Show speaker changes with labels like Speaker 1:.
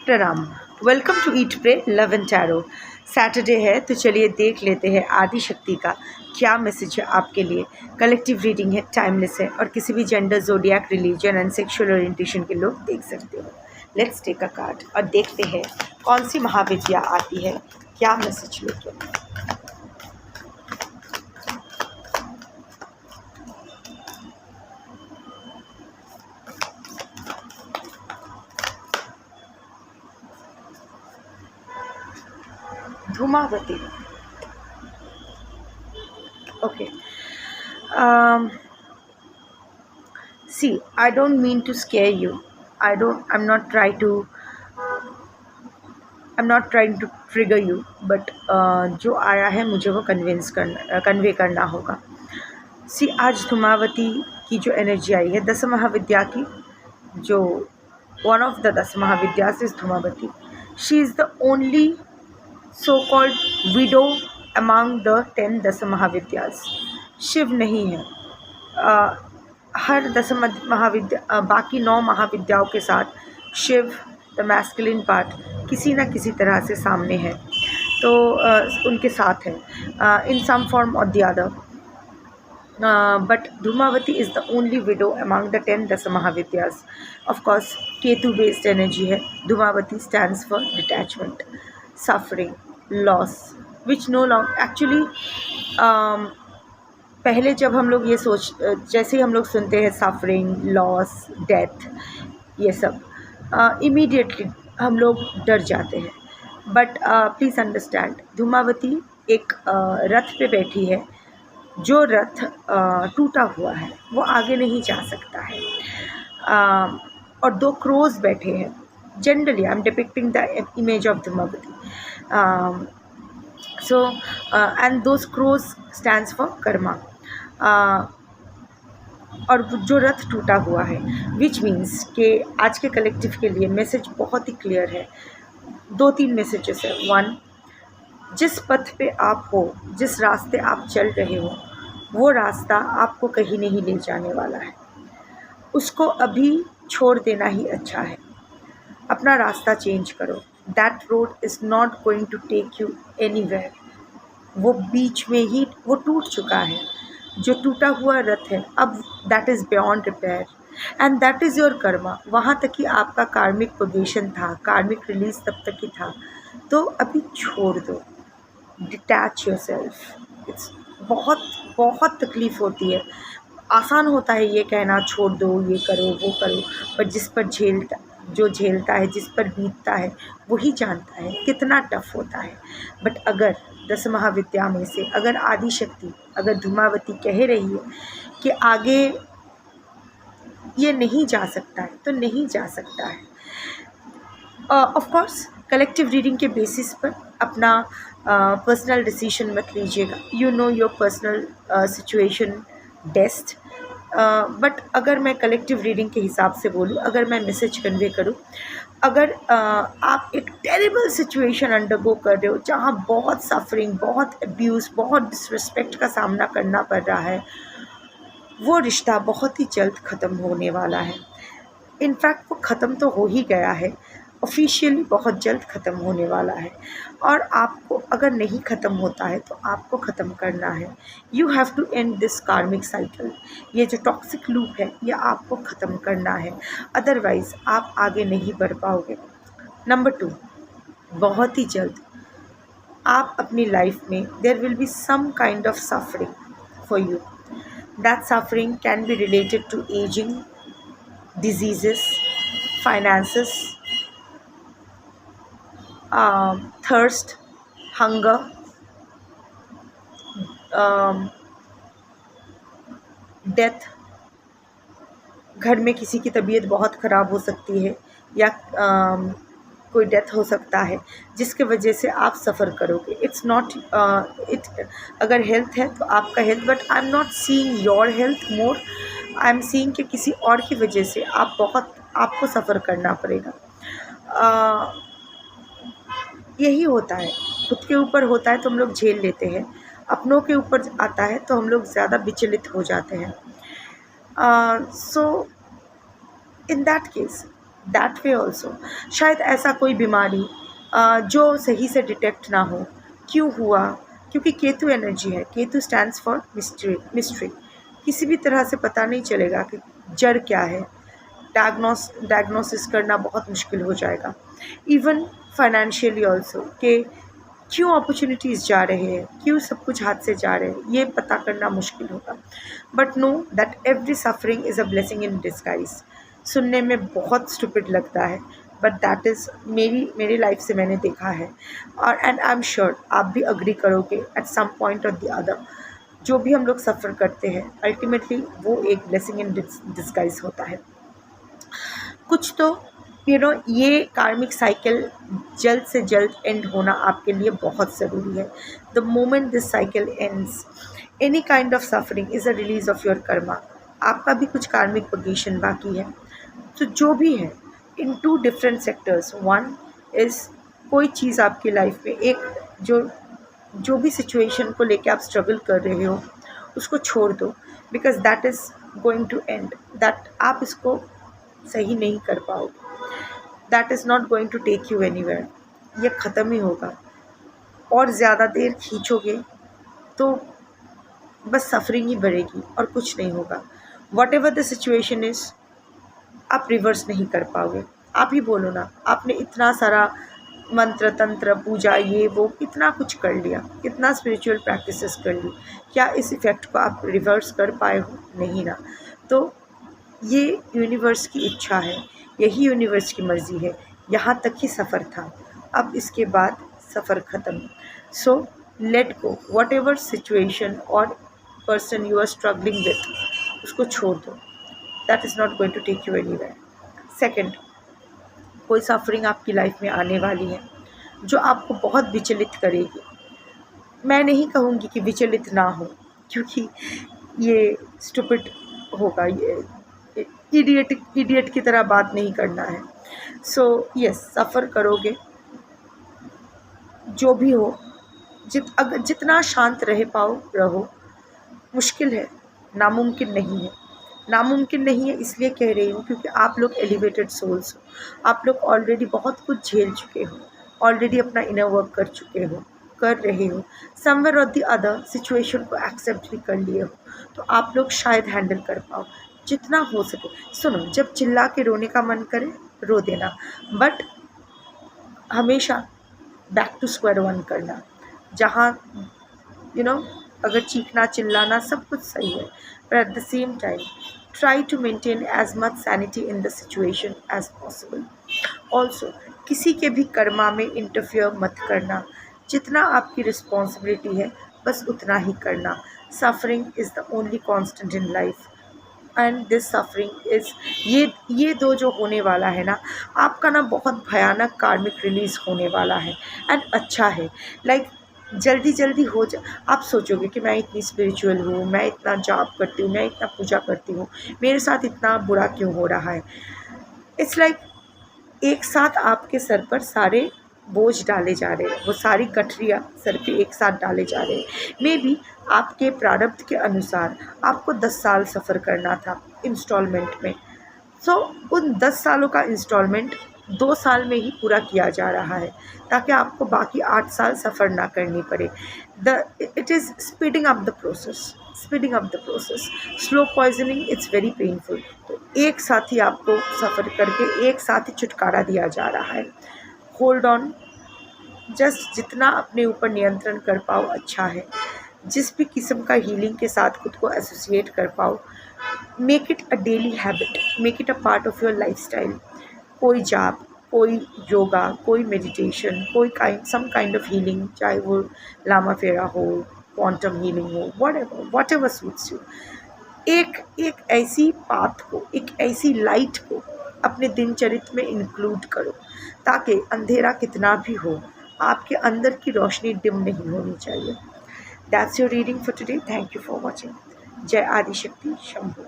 Speaker 1: प्रणाम। Welcome to eat pray love and tarot. Saturday है तो चलिए देख लेते हैं आदि शक्ति का क्या मैसेज है आपके लिए। कलेक्टिव रीडिंग है, टाइमलेस है और किसी भी gender, zodiac, religion and sexual orientation के लोग देख सकते हो। लेट्स टेक अ कार्ड और देखते हैं कौन सी महाविद्या आती है, क्या मैसेज लेके। Dhumavati. Okay. Um, See, I don't mean to scare you. I'm not trying to. I'm not trying to trigger you. But जो आया है मुझे वो कन्वे करना होगा। सी, आज धूमावती की जो एनर्जी आई है दस महाविद्या की, जो one of the 10 Mahavidya is Dhumavati. She is the only so called widow among the 10 दस महाविद्यास। शिव नहीं है। हर दस महाविद्या, बाकी 9 महाविद्याओं के साथ शिव द मैस्कुलिन पार्ट किसी न किसी तरह से सामने है, तो उनके साथ है इन सम फॉर्म और the other. But Dhumavati is the only widow among the 10 दस Mahavidyas. Of course Ketu based energy है। Dhumavati stands for detachment, suffering, loss which no long actually. पहले जब हम लोग ये जैसे ही हम लोग सुनते हैं सफरिंग, लॉस, डेथ, ये सब इमीडिएटली हम लोग डर जाते हैं। बट प्लीज़ अंडरस्टैंड, धूमावती एक रथ पे बैठी है। जो रथ टूटा हुआ है वो आगे नहीं जा सकता है। और 2 क्रोज बैठे हैं। Generally I am depicting the image of Dhumavati. And those crows stands for karma. और जो रथ टूटा हुआ है विच मीन्स कि आज के कलेक्टिव के लिए मैसेज बहुत ही क्लियर है। 2-3 मैसेजेस है। 1, जिस पथ पे आप हो, जिस रास्ते आप चल रहे हो, वो रास्ता आपको कहीं नहीं ले जाने वाला है। उसको अभी छोड़ देना ही अच्छा है। अपना रास्ता चेंज करो। That road is not going to take you anywhere. वो बीच में ही वो टूट चुका है। जो टूटा हुआ रथ है अब that is beyond repair and that is your Karma. वहाँ तक ही आपका कार्मिक पोजीशन था, कार्मिक रिलीज तब तक ही था, तो अभी छोड़ दो। Detach your self. इट्स बहुत बहुत तकलीफ़ होती है। आसान होता है ये कहना छोड़ दो, ये करो, वो करो, पर जो झेलता है, जिस पर बीतता है, वही जानता है कितना टफ होता है। बट अगर 10 महाविद्या में से अगर आदि शक्ति, अगर धूमावती कह रही है कि आगे ये नहीं जा सकता है, तो नहीं जा सकता है। ऑफ कोर्स कलेक्टिव रीडिंग के बेसिस पर अपना पर्सनल डिसीजन मत लीजिएगा। You know your personal situation best. But अगर मैं कलेक्टिव रीडिंग के हिसाब से बोलूँ, अगर मैं मैसेज कन्वे करूँ, अगर आप एक टेरिबल सिचुएशन अंडरगो कर रहे हो जहाँ बहुत सफरिंग, बहुत अब्यूज़, बहुत डिसरिस्पेक्ट का सामना करना पड़ रहा है, वो रिश्ता बहुत ही जल्द ख़त्म होने वाला है। इनफैक्ट वो ख़त्म तो हो ही गया है, ऑफिशियली बहुत जल्द ख़त्म होने वाला है। और आपको अगर नहीं ख़त्म होता है तो आपको ख़त्म करना है। You have to end this karmic cycle. ये जो टॉक्सिक लूप है ये आपको ख़त्म करना है, अदरवाइज़ आप आगे नहीं बढ़ पाओगे। नंबर 2, बहुत ही जल्द आप अपनी लाइफ में there will be some kind of suffering for you. That suffering can be related to ageing, diseases, finances, thirst, hunger, death। घर में किसी की तबीयत बहुत ख़राब हो सकती है या कोई डेथ हो सकता है जिसके वजह से आप सफ़र करोगे। इट्स नॉट अगर हेल्थ है तो आपका health, but I am not seeing your health more. I am seeing कि किसी और की वजह से आपको सफ़र करना पड़ेगा। यही होता है, खुद के ऊपर होता है तो हम लोग झेल लेते हैं, अपनों के ऊपर आता है तो हम लोग ज़्यादा विचलित हो जाते हैं। So in that case that way also. शायद ऐसा कोई बीमारी जो सही से डिटेक्ट ना हो। क्यों हुआ? क्योंकि केतु एनर्जी है। Ketu stands for mystery. किसी भी तरह से पता नहीं चलेगा कि जड़ क्या है। डायग्नोसिस करना बहुत मुश्किल हो जाएगा। इवन फाइनेंशियली ऑल्सो, कि क्यों अपॉर्चुनिटीज़ जा रहे हैं, क्यों सब कुछ हाथ से जा रहे हैं, ये पता करना मुश्किल होगा। But know that every suffering is a blessing in disguise. सुनने में बहुत स्टूपिड लगता है, बट दैट इज़ मेरी लाइफ से मैंने देखा है। और एंड आई एम श्योर आप भी अग्री करोगे एट सम पॉइंट और द अदर। जो भी हम लोग सफ़र करते हैं अल्टीमेटली वो एक ब्लेसिंग इन डिस्गाइज होता है। कुछ तो ये कार्मिक साइकिल जल्द से जल्द एंड होना आपके लिए बहुत ज़रूरी है। The moment this cycle ends, any kind of suffering is a release of your Karma. आपका भी कुछ कार्मिक पोजीशन बाकी है। तो जो भी है, इन 2 डिफरेंट सेक्टर्स। वन इज़ कोई चीज़ आपकी लाइफ में एक जो भी सिचुएशन को लेके आप स्ट्रगल कर रहे हो उसको छोड़ दो, because that is going to end. That आप इसको सही नहीं कर पाओगे। That is not going to take you anywhere. ये ख़त्म ही होगा। और ज़्यादा देर खींचोगे तो बस सफरिंग ही बढ़ेगी और कुछ नहीं होगा। What ever the situation is, आप रिवर्स नहीं कर पाओगे। आप ही बोलो ना, आपने इतना सारा मंत्र तंत्र पूजा ये वो कितना कुछ कर लिया, कितना स्पिरिचुअल प्रैक्टिसेस कर ली, क्या इस इफ़ेक्ट को आप रिवर्स कर पाए हो? नहीं ना। तो ये यूनिवर्स की इच्छा है, यही यूनिवर्स की मर्ज़ी है। यहाँ तक ही सफ़र था, अब इसके बाद सफ़र ख़त्म। So let go. Whatever situation और person you are struggling with, उसको छोड़ दो। That is not going to take you anywhere. Second, कोई सफरिंग आपकी लाइफ में आने वाली है जो आपको बहुत विचलित करेगी। मैं नहीं कहूँगी कि विचलित ना हो, क्योंकि ये स्टूपिड होगा, ये इडियट की तरह बात नहीं करना है। सो यस, सफ़र करोगे जो भी हो, अगर जितना शांत रह पाओ रहो। मुश्किल है, नामुमकिन नहीं है। नामुमकिन नहीं है इसलिए कह रही हूँ क्योंकि आप लोग एलिवेटेड सोल्स हो। आप लोग ऑलरेडी बहुत कुछ झेल चुके हो, ऑलरेडी अपना इनर वर्क कर चुके हो, कर रहे हो। समवेयर और द अदर सिचुएशन को एक्सेप्ट भी कर लिए हो, तो आप लोग शायद हैंडल कर पाओ जितना हो सके। सुनो, जब चिल्ला के रोने का मन करे रो देना, बट हमेशा बैक टू स्क्वायर वन करना। जहाँ अगर चीखना चिल्लाना सब कुछ सही है, but at the same time try to maintain as much sanity in the situation as possible. Also, किसी के भी कर्मा में इंटरफियर मत करना। जितना आपकी रिस्पॉन्सिबिलिटी है बस उतना ही करना। Suffering is the only constant in life and this suffering is ये दो जो होने वाला है ना, आपका ना बहुत भयानक कार्मिक रिलीज़ होने वाला है। एंड अच्छा है, लाइक जल्दी हो जा। आप सोचोगे कि मैं इतनी स्पिरिचुअल हूँ, मैं इतना जाप करती हूँ, मैं इतना पूजा करती हूँ, मेरे साथ इतना बुरा क्यों हो रहा है। इट्स लाइक एक साथ आपके सर पर सारे बोझ डाले जा रहे हैं, वो सारी गठरियाँ सर पे एक साथ डाले जा रहे हैं। मे बी आपके प्रारब्ध के अनुसार आपको 10 साल सफ़र करना था इंस्टॉलमेंट में। सो उन 10 सालों का इंस्टॉलमेंट 2 साल में ही पूरा किया जा रहा है, ताकि आपको बाकी 8 साल सफ़र ना करनी पड़े। It is speeding up the process. Slow poisoning it's very painful. तो एक साथ ही आपको सफ़र करके एक साथ ही छुटकारा दिया जा रहा है। होल्ड ऑन, जस्ट जितना अपने ऊपर नियंत्रण कर पाओ अच्छा है। जिस भी किस्म का हीलिंग के साथ खुद को एसोसिएट कर पाओ, make it a daily habit, make it a part of your lifestyle. कोई जाप, कोई योगा, कोई मेडिटेशन, कोई सम काइंड ऑफ हीलिंग, चाहे वो लामा फेरा हो, क्वांटम हीलिंग हो, वॉट एवर सूट्स यू। एक ऐसी पाथ को, एक ऐसी लाइट को अपने दिनचर्या में इंक्लूड करो, ताकि अंधेरा कितना भी हो आपके अंदर की रोशनी डिम नहीं होनी चाहिए। That's your reading for today. Thank you for watching. जय आदिशक्ति शंभू।